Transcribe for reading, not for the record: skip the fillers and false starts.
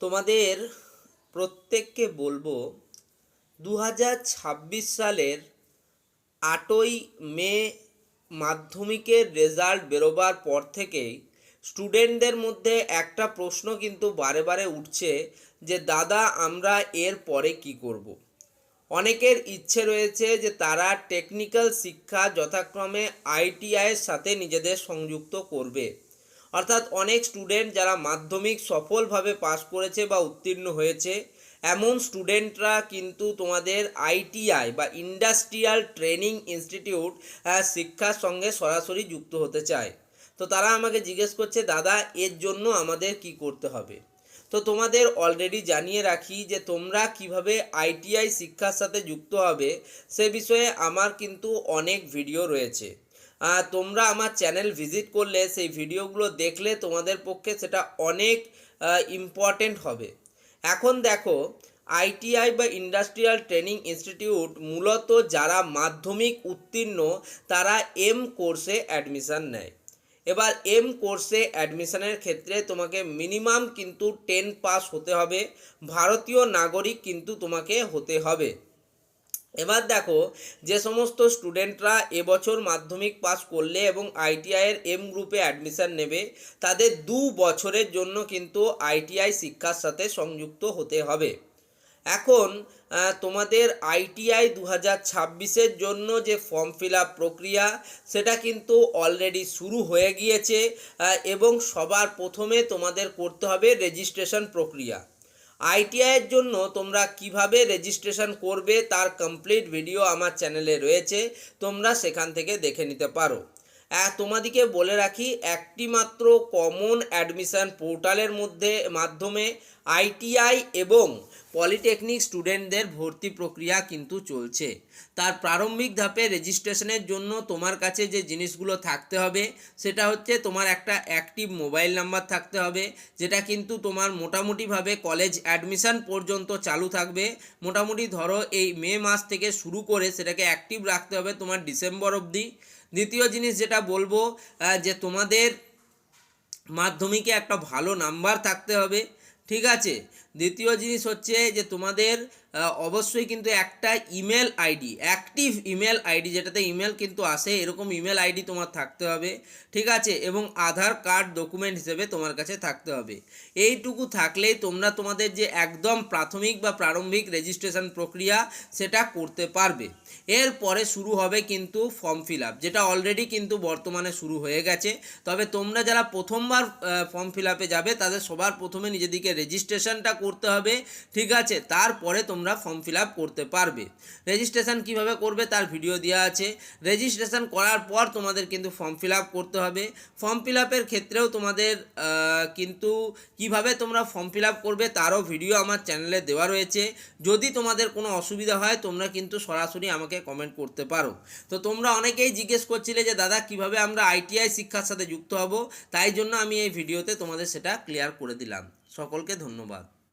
তোমাদের প্রত্যেককে বলবো 2026 সালের 8ই মে মাধ্যমিকের রেজাল্ট বেরোবার পর থেকেই স্টুডেন্টদের মধ্যে একটা প্রশ্ন কিন্তু বারে বারে উঠছে যে দাদা আমরা এর পরে কি করব। অনেকের ইচ্ছে রয়েছে যে তারা টেকনিক্যাল শিক্ষা যথাক্রমে আইটিআইয়ের সাথে নিজেদের সংযুক্ত করবে। অর্থাৎ অনেক স্টুডেন্ট যারা মাধ্যমিক সফলভাবে পাস করেছে বা উত্তীর্ণ হয়েছে এমন স্টুডেন্টরা কিন্তু তোমাদের আইটিআই বা ইন্ডাস্ট্রিয়াল ট্রেনিং ইনস্টিটিউট শিক্ষার সঙ্গে সরাসরি যুক্ত হতে চায়। তো তারা আমাকে জিজ্ঞেস করছে দাদা এর জন্য আমাদের কি করতে হবে। তো তোমাদের অলরেডি জানিয়ে রাখি যে তোমরা কিভাবে আইটিআই শিক্ষার সাথে যুক্ত হবে সে বিষয়ে আমার কিন্তু অনেক ভিডিও রয়েছে। তোমরা আমার চ্যানেল ভিজিট করলে সেই ভিডিওগুলো দেখলে তোমাদের পক্ষে সেটা অনেক ইম্পর্টেন্ট হবে। এখন দেখো, আইটিআই বা ইন্ডাস্ট্রিয়াল ট্রেনিং ইনস্টিটিউট মূলত যারা মাধ্যমিক উত্তীর্ণ তারা এম কোর্সে অ্যাডমিশান নেয়। এবার এম কোর্সে অ্যাডমিশনের ক্ষেত্রে তোমাকে মিনিমাম কিন্তু 10 পাস হতে হবে, ভারতীয় নাগরিক কিন্তু তোমাকে হতে হবে। এবার দেখো, যে সমস্ত স্টুডেন্টরা এবছর মাধ্যমিক পাস করলে এবং আইটিআইয়ের এম গ্রুপে অ্যাডমিশান নেবে তাদের 2 বছরের জন্য কিন্তু আইটিআই শিক্ষার সাথে সংযুক্ত হতে হবে। এখন তোমাদের আইটিআই 2026-এর জন্য যে ফর্ম ফিল আপ প্রক্রিয়া সেটা কিন্তু অলরেডি শুরু হয়ে গিয়েছে এবং সবার প্রথমে তোমাদের করতে হবে রেজিস্ট্রেশন প্রক্রিয়া। আইটিআইয়ের জন্য তোমরা কিভাবে রেজিস্ট্রেশন করবে তার কমপ্লিট ভিডিও আমার চ্যানেলে রয়েছে, তোমরা সেখান থেকে দেখে নিতে পারো। তোমাদিকে বলে রাখি, একটি মাত্র কমন অ্যাডমিশন পোর্টালের মাধ্যমে আইটিআই এবং পলিটেকনিক স্টুডেন্টদের ভর্তি প্রক্রিয়া কিন্তু চলছে। তার প্রারম্ভিক ধাপে রেজিস্ট্রেশনের জন্য তোমার কাছে যে জিনিসগুলো থাকতে হবে সেটা হচ্ছে তোমার একটা অ্যাক্টিভ মোবাইল নাম্বার থাকতে হবে, যেটা কিন্তু তোমার মোটামুটিভাবে কলেজ অ্যাডমিশন পর্যন্ত চালু থাকবে। মোটামুটি ধরো এই মে মাস থেকে শুরু করে সেটাকে অ্যাক্টিভ রাখতে হবে তোমার ডিসেম্বর অবধি। দ্বিতীয় জিনিস যেটা বলবো যে তোমাদের মাধ্যমিকে একটা ভালো নাম্বার থাকতে হবে, ঠিক আছে। দ্বিতীয় জিনিস হচ্ছে যে তোমাদের অবশ্যই কিন্তু একটা email ID, active email ID যেটাতে ইমেল কিন্তু আসে এরকম ইমেল আইডি তোমার থাকতে হবে, ঠিক আছে। এবং আধার কার্ড ডকুমেন্ট হিসেবে তোমার কাছে থাকতে হবে। এইটুকু থাকলেই তোমরা তোমাদের যে একদম প্রাথমিক বা প্রারম্ভিক রেজিস্ট্রেশন প্রক্রিয়া সেটা করতে পারবে। এরপরে শুরু হবে কিন্তু ফর্ম ফিল আপ, যেটা অলরেডি কিন্তু বর্তমানে শুরু হয়ে গেছে। তবে তোমরা যারা প্রথমবার ফর্ম ফিল আপে যাবে তাদের সবার প্রথমে নিজেদিকে রেজিস্ট্রেশনটা করতে হবে, ঠিক আছে। তারপরে তোমরা ফর্ম ফিল আপ করতে পারবে। রেজিস্ট্রেশন কিভাবে করবে তার ভিডিও দেওয়া আছে। রেজিস্ট্রেশন করার পর তোমাদের কিন্তু ফর্ম ফিল আপ করতে হবে। ফর্ম ফিল আপের ক্ষেত্রেও তোমাদের কিন্তু কিভাবে তোমরা ফর্ম ফিল আপ করবে তারও ভিডিও আমার চ্যানেলে দেওয়া রয়েছে। যদি তোমাদের কোনো অসুবিধা হয় তোমরা কিন্তু সরাসরি আমাকে কমেন্ট করতে পারো। তো তোমরা অনেকেই জিজ্ঞেস করছিলে যে দাদা কিভাবে আমরা আইটিআই শিক্ষার সাথে যুক্ত হব, তাই জন্য আমি এই ভিডিওতে তোমাদের সেটা ক্লিয়ার করে দিলাম। সকলকে ধন্যবাদ।